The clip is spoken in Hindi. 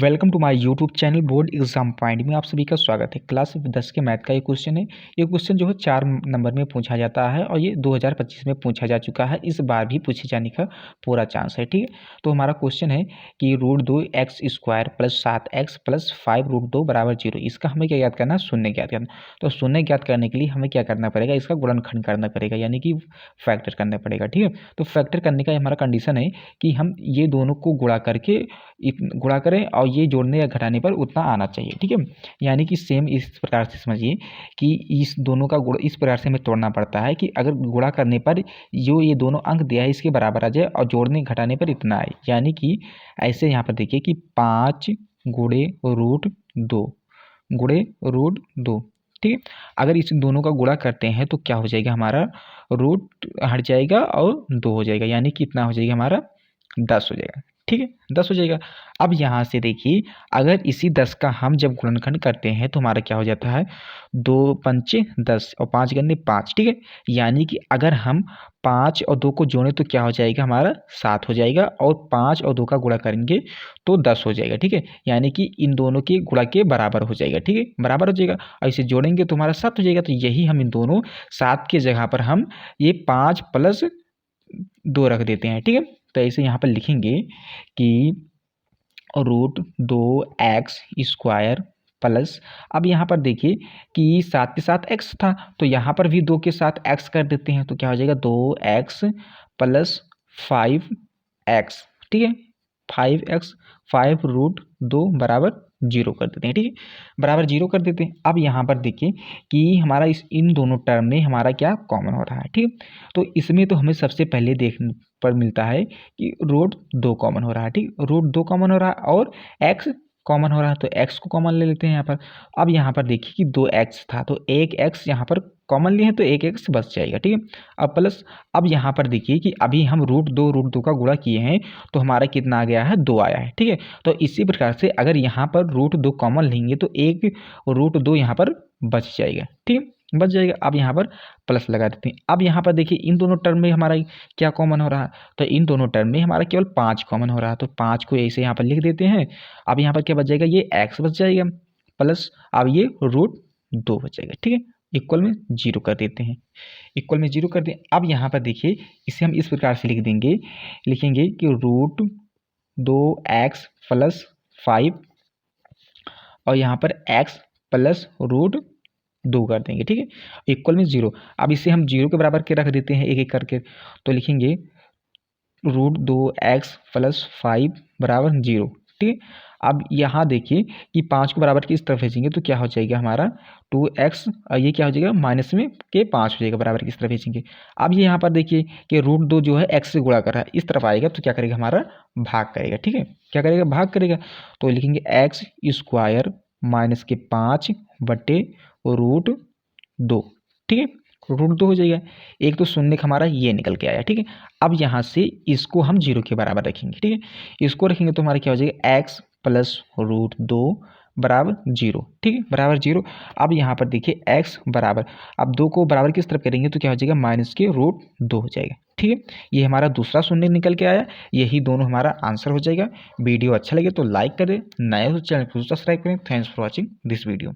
Welcome to my YouTube channel board exam point में आप सभी का स्वागत है। क्लास 10 के मैथ का ये क्वेश्चन है। ये क्वेश्चन जो है 4 नंबर में पूछा जाता है और ये 2025 में पूछा जा चुका है। इस बार भी पूछे जाने का पूरा चांस है। ठीक है, तो हमारा क्वेश्चन है कि √2x² + 7x + 5√2 = 0। इसका हमें क्या याद करना है? शून्य ज्ञात करना। तो शून्य ज्ञात करने के लिए हमें क्या करना पड़ेगा? इसका गुणनखंड करना पड़ेगा, यानी कि फैक्टर करना पड़ेगा। ठीक है, तो फैक्टर करने का हमारा कंडीशन है कि हम ये दोनों को गुणा करके गुणा करें और ये जोड़ने या घटाने पर उतना आना चाहिए। ठीक है, यानी कि सेम इस प्रकार से समझिए कि इस दोनों का गुणा इस प्रकार से हमें तोड़ना पड़ता है कि अगर गुणा करने पर जो ये दोनों अंक दिया है इसके बराबर आ जाए और जोड़ने घटाने पर इतना आए। यानी कि ऐसे यहाँ पर देखिए कि 5 गुणे √2 गुणे √2। ठीक है, अगर इस दोनों का गुणा करते हैं तो क्या हो जाएगा? हमारा रूट हट जाएगा और 2 हो जाएगा, यानी कि इतना हो जाएगा हमारा 10 हो जाएगा। ठीक है, 10 हो जाएगा। अब यहाँ से देखिए, अगर इसी 10 का हम जब गुणनखंड करते हैं तो हमारा क्या हो जाता है? 2 पंचे 10 और 5 गन्ने 5। ठीक है, यानी कि अगर हम 5 और 2 को जोड़ें तो क्या हो जाएगा? हमारा 7 हो जाएगा और 5 और 2 का गुणा करेंगे तो 10 हो जाएगा। ठीक है, यानी कि इन दोनों के गुणा के बराबर हो जाएगा। ठीक है, बराबर हो जाएगा और इसे जोड़ेंगे तो हमारा 7 हो जाएगा। तो यही हम इन दोनों 7 के जगह पर हम ये 5 + 2 रख देते हैं। ठीक है, तो ऐसे यहाँ पर लिखेंगे कि √2x² प्लस, अब यहाँ पर देखिए कि 7 के साथ x था तो यहाँ पर भी 2 के साथ x कर देते हैं तो क्या हो जाएगा? 2x + 5x। ठीक है, 5x 5√2 = 0 कर देते हैं। ठीक है, बराबर 0 कर देते हैं। अब यहाँ पर देखिए कि हमारा इन दोनों टर्म में हमारा क्या कॉमन हो रहा है। ठीक है, तो इसमें तो हमें सबसे पहले देखने पर मिलता है कि √2 कॉमन हो रहा है। ठीक, √2 कॉमन हो रहा है और x कॉमन हो रहा है, तो x को कॉमन ले लेते हैं यहाँ पर। अब यहाँ पर देखिए कि 2x था तो एक x यहाँ पर कॉमन लिए हैं तो एक x बच जाएगा। ठीक है, अब प्लस, अब यहाँ पर देखिए कि अभी हम √2 का गुणा किए हैं तो हमारा कितना आ गया है? 2 आया है। ठीक है, तो इसी प्रकार से अगर यहाँ पर √2 कॉमन लेंगे तो एक √2 यहाँ पर बच जाएगा। ठीक है, बच जाएगा। अब यहाँ पर प्लस लगा देते हैं। अब यहाँ पर देखिए इन दोनों टर्म में हमारा क्या कॉमन हो रहा है? तो इन दोनों टर्म में हमारा केवल 5 कॉमन हो रहा है, तो 5 को ऐसे यहाँ पर लिख देते हैं। अब यहाँ पर क्या बच जाएगा? ये x बच जाएगा प्लस अब ये √2 बच जाएगा। ठीक है, इक्वल में 0 कर देते हैं। इक्वल में 0 कर दें। अब यहाँ पर देखिए इसे हम इस प्रकार से लिख देंगे, लिखेंगे कि √2x + 5 और यहाँ पर x + √2 कर देंगे। ठीक है, इक्वल में 0। अब इसे हम 0 के बराबर के रख देते हैं एक एक करके, तो लिखेंगे √2x + 5 = 0। ठीक है, अब यहाँ देखिए कि 5 को बराबर की इस तरफ भेजेंगे तो क्या हो जाएगा? हमारा 2x और ये क्या हो जाएगा? माइनस में के 5 हो जाएगा, बराबर की इस तरफ भेजेंगे। अब ये यहाँ पर देखिए कि √2 जो है x से गुणा कर रहा है, इस तरफ आएगा तो क्या करेगा? हमारा भाग करेगा। ठीक है, क्या करेगा? भाग करेगा। तो लिखेंगे x² - 5 बटे √2। ठीक है, √2 हो जाएगा। एक तो शून्य हमारा ये निकल के आया। ठीक है, अब यहाँ से इसको हम 0 के बराबर रखेंगे। ठीक है, इसको रखेंगे तो हमारा क्या हो जाएगा? x + √2 = 0। ठीक है, बराबर 0। अब यहाँ पर देखिए x बराबर, अब 2 को बराबर किस तरफ करेंगे तो क्या हो जाएगा? -√2 हो जाएगा। ठीक है, ये हमारा दूसरा शून्य निकल के आया। यही दोनों हमारा आंसर हो जाएगा। वीडियो अच्छा लगे तो लाइक करें, नए हो चैनल को सब्सक्राइब करें। Thanks for watching this video.